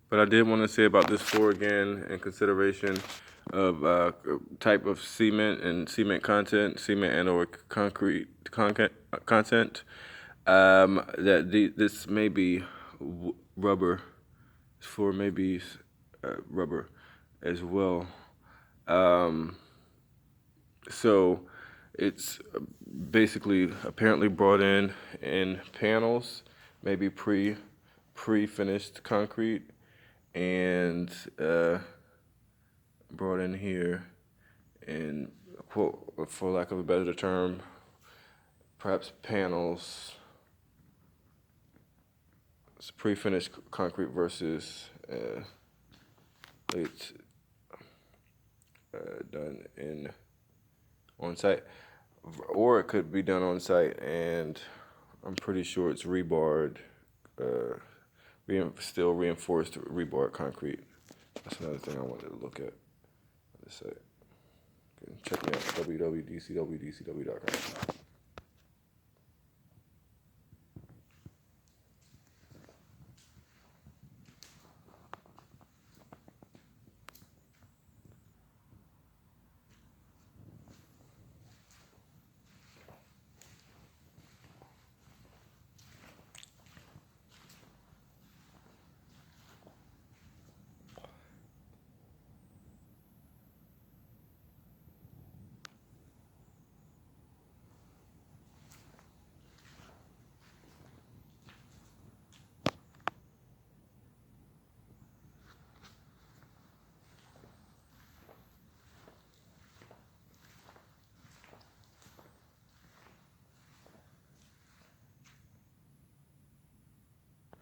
But I did want to say about this floor again, in consideration of type of cement and cement content, cement and or concrete content, that this may be rubber, for maybe rubber as well. So it's basically apparently brought in panels, maybe pre-finished concrete, and brought in here in, quote, for lack of a better term, perhaps panels. It's pre-finished concrete versus it's done in on site, or it could be done on site, and I'm pretty sure it's rebarred, still reinforced rebarred concrete. That's another thing I wanted to look at on the site. Check me out, www.dcwdcw.com.